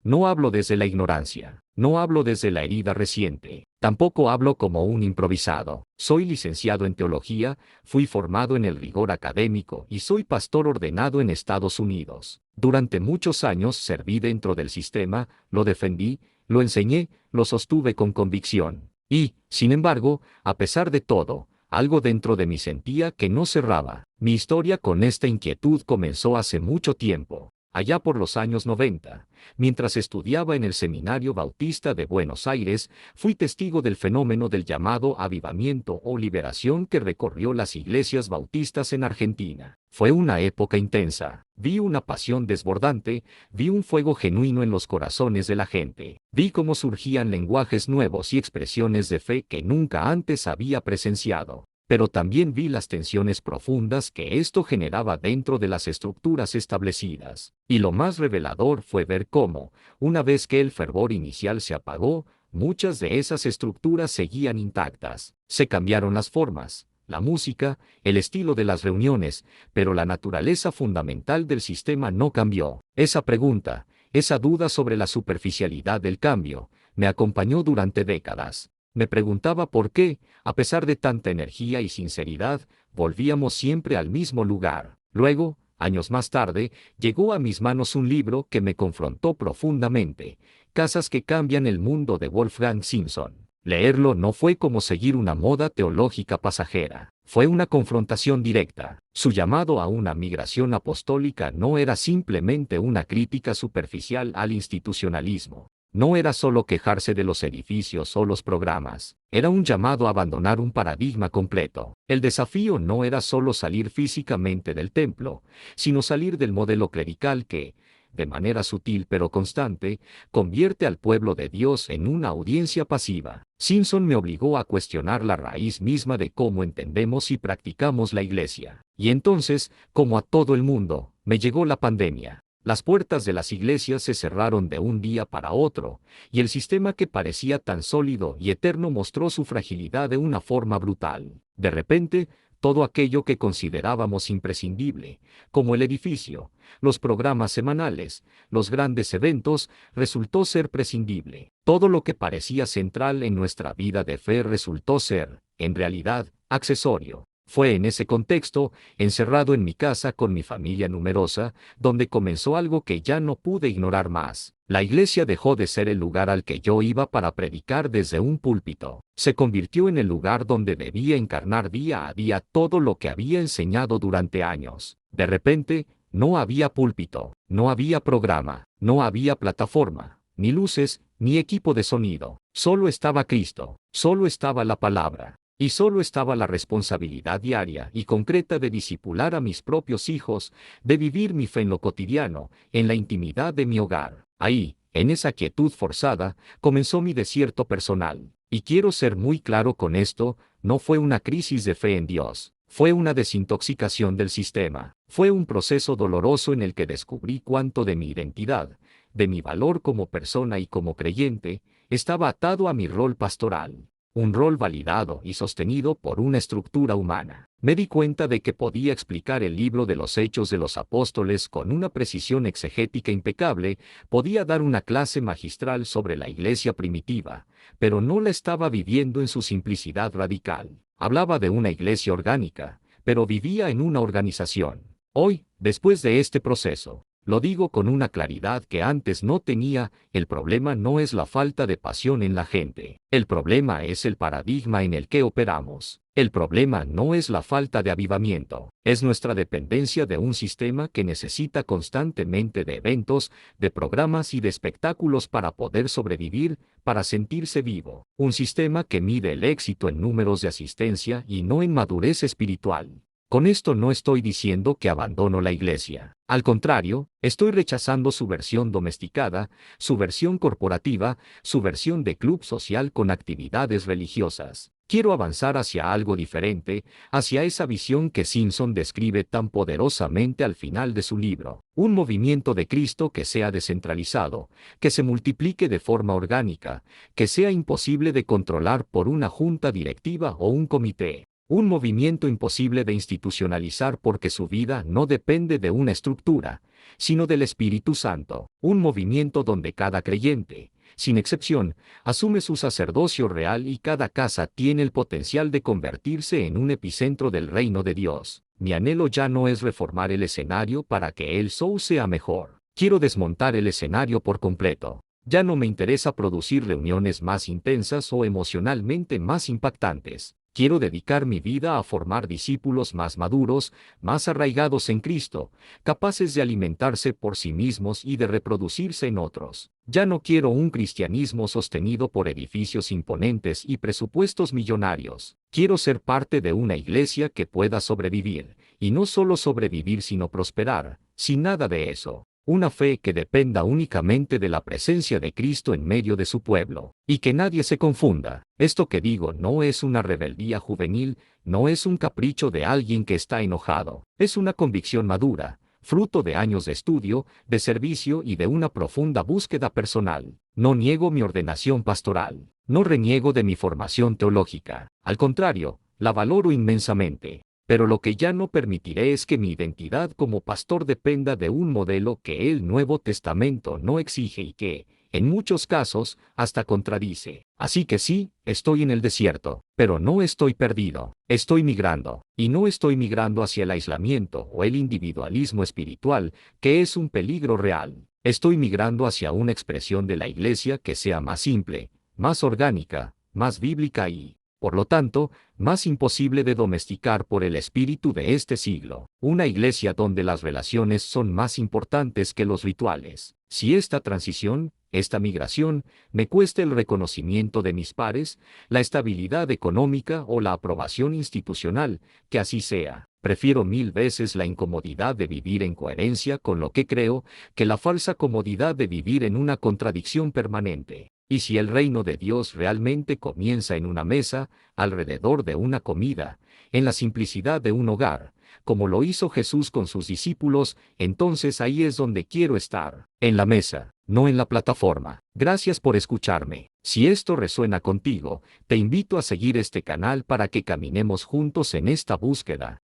No hablo desde la ignorancia, no hablo desde la herida reciente, tampoco hablo como un improvisado. Soy licenciado en teología, fui formado en el rigor académico y soy pastor ordenado en Estados Unidos. Durante muchos años serví dentro del sistema, lo defendí, lo enseñé, lo sostuve con convicción. Y, sin embargo, a pesar de todo, algo dentro de mí sentía que no cerraba. Mi historia con esta inquietud comenzó hace mucho tiempo, allá por los años 90. Mientras estudiaba en el Seminario Bautista de Buenos Aires, fui testigo del fenómeno del llamado avivamiento o liberación que recorrió las iglesias bautistas en Argentina. Fue una época intensa. Vi una pasión desbordante, vi un fuego genuino en los corazones de la gente. Vi cómo surgían lenguajes nuevos y expresiones de fe que nunca antes había presenciado. Pero también vi las tensiones profundas que esto generaba dentro de las estructuras establecidas. Y lo más revelador fue ver cómo, una vez que el fervor inicial se apagó, muchas de esas estructuras seguían intactas. Se cambiaron las formas, la música, el estilo de las reuniones, pero la naturaleza fundamental del sistema no cambió. Esa pregunta, esa duda sobre la superficialidad del cambio, me acompañó durante décadas. Me preguntaba por qué, a pesar de tanta energía y sinceridad, volvíamos siempre al mismo lugar. Luego, años más tarde, llegó a mis manos un libro que me confrontó profundamente, Casas que cambian el mundo de Wolfgang Simpson. Leerlo no fue como seguir una moda teológica pasajera, fue una confrontación directa. Su llamado a una migración apostólica no era simplemente una crítica superficial al institucionalismo. No era solo quejarse de los edificios o los programas, era un llamado a abandonar un paradigma completo. El desafío no era solo salir físicamente del templo, sino salir del modelo clerical que, de manera sutil pero constante, convierte al pueblo de Dios en una audiencia pasiva. Simpson me obligó a cuestionar la raíz misma de cómo entendemos y practicamos la iglesia. Y entonces, como a todo el mundo, me llegó la pandemia. Las puertas de las iglesias se cerraron de un día para otro, y el sistema que parecía tan sólido y eterno mostró su fragilidad de una forma brutal. De repente, todo aquello que considerábamos imprescindible, como el edificio, los programas semanales, los grandes eventos, resultó ser prescindible. Todo lo que parecía central en nuestra vida de fe resultó ser, en realidad, accesorio. Fue en ese contexto, encerrado en mi casa con mi familia numerosa, donde comenzó algo que ya no pude ignorar más. La iglesia dejó de ser el lugar al que yo iba para predicar desde un púlpito. Se convirtió en el lugar donde debía encarnar día a día todo lo que había enseñado durante años. De repente, no había púlpito, no había programa, no había plataforma, ni luces, ni equipo de sonido. Solo estaba Cristo, solo estaba la palabra. Y solo estaba la responsabilidad diaria y concreta de discipular a mis propios hijos, de vivir mi fe en lo cotidiano, en la intimidad de mi hogar. Ahí, en esa quietud forzada, comenzó mi desierto personal. Y quiero ser muy claro con esto, no fue una crisis de fe en Dios, fue una desintoxicación del sistema. Fue un proceso doloroso en el que descubrí cuánto de mi identidad, de mi valor como persona y como creyente, estaba atado a mi rol pastoral. Un rol validado y sostenido por una estructura humana. Me di cuenta de que podía explicar el libro de los Hechos de los Apóstoles con una precisión exegética impecable, podía dar una clase magistral sobre la iglesia primitiva, pero no la estaba viviendo en su simplicidad radical. Hablaba de una iglesia orgánica, pero vivía en una organización. Hoy, después de este proceso, lo digo con una claridad que antes no tenía, el problema no es la falta de pasión en la gente. El problema es el paradigma en el que operamos. El problema no es la falta de avivamiento, es nuestra dependencia de un sistema que necesita constantemente de eventos, de programas y de espectáculos para poder sobrevivir, para sentirse vivo. Un sistema que mide el éxito en números de asistencia y no en madurez espiritual. Con esto no estoy diciendo que abandono la iglesia. Al contrario, estoy rechazando su versión domesticada, su versión corporativa, su versión de club social con actividades religiosas. Quiero avanzar hacia algo diferente, hacia esa visión que Simpson describe tan poderosamente al final de su libro. Un movimiento de Cristo que sea descentralizado, que se multiplique de forma orgánica, que sea imposible de controlar por una junta directiva o un comité. Un movimiento imposible de institucionalizar porque su vida no depende de una estructura, sino del Espíritu Santo. Un movimiento donde cada creyente, sin excepción, asume su sacerdocio real y cada casa tiene el potencial de convertirse en un epicentro del reino de Dios. Mi anhelo ya no es reformar el escenario para que el show sea mejor. Quiero desmontar el escenario por completo. Ya no me interesa producir reuniones más intensas o emocionalmente más impactantes. Quiero dedicar mi vida a formar discípulos más maduros, más arraigados en Cristo, capaces de alimentarse por sí mismos y de reproducirse en otros. Ya no quiero un cristianismo sostenido por edificios imponentes y presupuestos millonarios. Quiero ser parte de una iglesia que pueda sobrevivir, y no solo sobrevivir sino prosperar, sin nada de eso. Una fe que dependa únicamente de la presencia de Cristo en medio de su pueblo. Y que nadie se confunda. Esto que digo no es una rebeldía juvenil, no es un capricho de alguien que está enojado. Es una convicción madura, fruto de años de estudio, de servicio y de una profunda búsqueda personal. No niego mi ordenación pastoral. No reniego de mi formación teológica. Al contrario, la valoro inmensamente. Pero lo que ya no permitiré es que mi identidad como pastor dependa de un modelo que el Nuevo Testamento no exige y que, en muchos casos, hasta contradice. Así que sí, estoy en el desierto, pero no estoy perdido. Estoy migrando, y no estoy migrando hacia el aislamiento o el individualismo espiritual, que es un peligro real. Estoy migrando hacia una expresión de la iglesia que sea más simple, más orgánica, más bíblica y, por lo tanto, más imposible de domesticar por el espíritu de este siglo. Una iglesia donde las relaciones son más importantes que los rituales. Si esta transición, esta migración, me cuesta el reconocimiento de mis pares, la estabilidad económica o la aprobación institucional, que así sea. Prefiero 1000 veces la incomodidad de vivir en coherencia con lo que creo, que la falsa comodidad de vivir en una contradicción permanente. Y si el reino de Dios realmente comienza en una mesa, alrededor de una comida, en la simplicidad de un hogar, como lo hizo Jesús con sus discípulos, entonces ahí es donde quiero estar, en la mesa, no en la plataforma. Gracias por escucharme. Si esto resuena contigo, te invito a seguir este canal para que caminemos juntos en esta búsqueda.